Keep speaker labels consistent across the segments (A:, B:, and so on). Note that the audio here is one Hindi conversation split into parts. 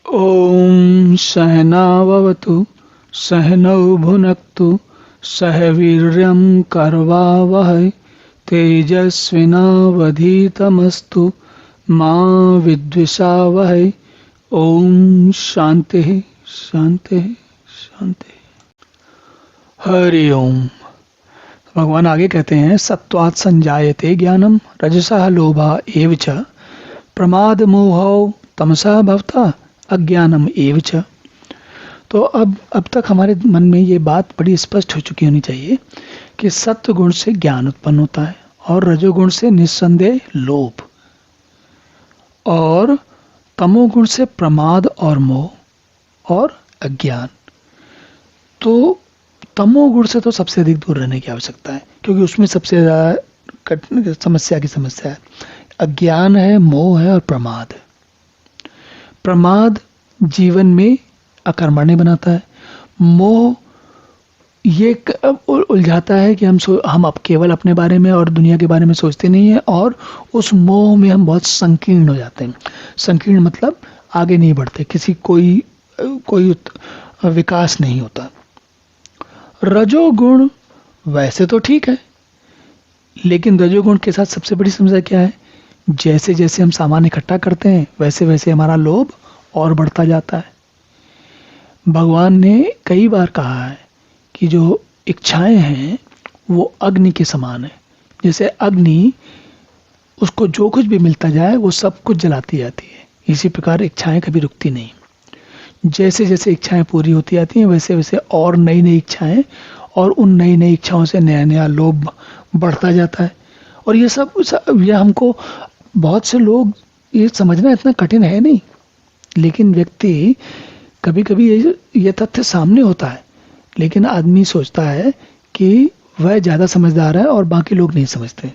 A: ॐ सहनाववतु सहनौ भुनक्तु सह वीर्यं करवावहै तेजस्विनावधीतमस्तु मा विद्विषावहै। ॐ शांति शांति शांति। हरि ओम। भगवान आगे कहते हैं, सत्वात् संजायते ज्ञानम रजसः लोभा एव च प्रमाद मोहौ तमसा भवता अज्ञानम एव च। तो अब तक हमारे मन में ये बात बड़ी स्पष्ट हो चुकी होनी चाहिए कि सत्व गुण से ज्ञान उत्पन्न होता है और रजोगुण से निस्संदेह लोभ, और तमोगुण से प्रमाद और मोह और अज्ञान। तो तमोगुण से तो सबसे अधिक दूर रहने की आवश्यकता है, क्योंकि उसमें सबसे ज़्यादा समस्या की समस्या है। अज्ञान है, मोह है और प्रमाद है। प्रमाद जीवन में अकर्मण्य बनाता है। मोह ये उलझाता है कि हम अब केवल अपने बारे में और दुनिया के बारे में सोचते नहीं हैं, और उस मोह में हम बहुत संकीर्ण हो जाते हैं। संकीर्ण मतलब आगे नहीं बढ़ते, कोई विकास नहीं होता। रजोगुण वैसे तो ठीक है, लेकिन रजोगुण के साथ सबसे बड़ी समस्या क्या है? जैसे जैसे हम सामान इकट्ठा करते हैं वैसे वैसे हमारा लोभ और बढ़ता जाता है। भगवान ने कई बार कहा है कि जो इच्छाएं हैं वो अग्नि के समान है। जैसे अग्नि, उसको जो कुछ भी मिलता जाए वो सब कुछ जलाती जाती है, इसी प्रकार इच्छाएं कभी रुकती नहीं। जैसे जैसे इच्छाएं पूरी होती जाती हैं वैसे वैसे और नई नई इच्छाएं, और उन नई नई इच्छाओं से नया नया लोभ बढ़ता जाता है। और ये हमको बहुत से लोग, ये समझना इतना कठिन है नहीं, लेकिन व्यक्ति कभी कभी ये तथ्य सामने होता है, लेकिन आदमी सोचता है कि वह ज़्यादा समझदार है और बाकी लोग नहीं समझते।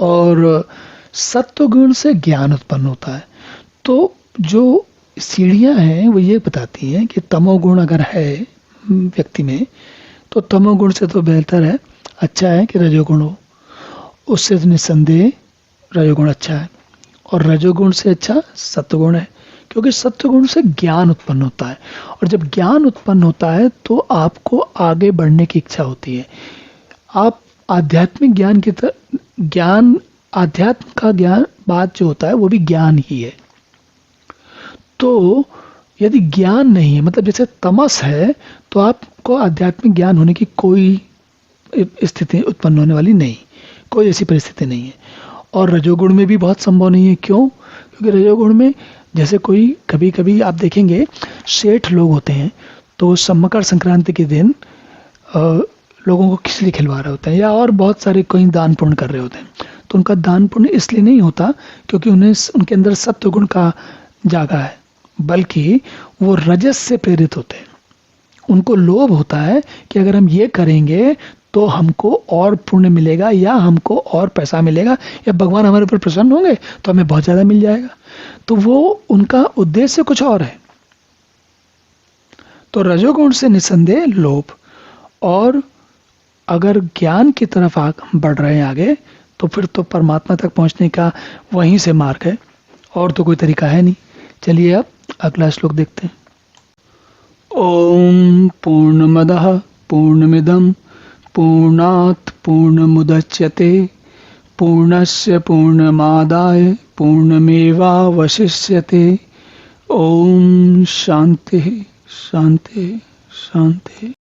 A: और सत्व गुण से ज्ञान उत्पन्न होता है। तो जो सीढ़ियां हैं वो ये बताती हैं कि तमोगुण अगर है व्यक्ति में, तो तमोगुण से तो बेहतर है, अच्छा है कि रजोगुण हो। उससे तो निस्संदेह रजोगुण अच्छा है, और रजोगुण से अच्छा सत्वगुण है, क्योंकि सत्वगुण से ज्ञान उत्पन्न होता है। और जब ज्ञान उत्पन्न होता है तो आपको आगे बढ़ने की इच्छा होती है। आप आध्यात्मिक आध्यात्म का ज्ञान बात जो होता है वो भी ज्ञान ही है। तो यदि ज्ञान नहीं है, मतलब जैसे तमस है, तो आपको आध्यात्मिक ज्ञान होने की कोई स्थिति उत्पन्न होने वाली नहीं, कोई ऐसी परिस्थिति नहीं है। और रजोगुण में भी बहुत संभव नहीं है। क्यों? क्योंकि रजोगुण में जैसे कभी कभी आप देखेंगे सेठ लोग होते हैं, तो मकर संक्रांति के दिन लोगों को खिचड़ी खिलवा रहे होते हैं, या और बहुत सारे कोई दान पुण्य कर रहे होते हैं। तो उनका दान पुण्य इसलिए नहीं होता क्योंकि उनके अंदर सत्वगुण का जागा है, बल्कि वो रजस से प्रेरित होते हैं। उनको लोभ होता है कि अगर हम ये करेंगे तो हमको और पुण्य मिलेगा, या हमको और पैसा मिलेगा, या भगवान हमारे ऊपर प्रसन्न होंगे तो हमें बहुत ज़्यादा मिल जाएगा। तो वो उनका उद्देश्य कुछ और है। तो रजोगुण से निस्संदेह लोभ, और अगर ज्ञान की तरफ बढ़ रहे हैं आगे, तो फिर तो परमात्मा तक पहुंचने का वहीं से मार्ग है, और तो कोई तरीका है नहीं। चलिए अब अगला श्लोक देखते हैं। ओम पूर्णमदः पूर्णमिदं पूर्णात् पूर्णमुदच्यते पूर्णस्य पूर्णमादाय पूर्णमेवावशिष्यते। ओम शांति शांति शांति।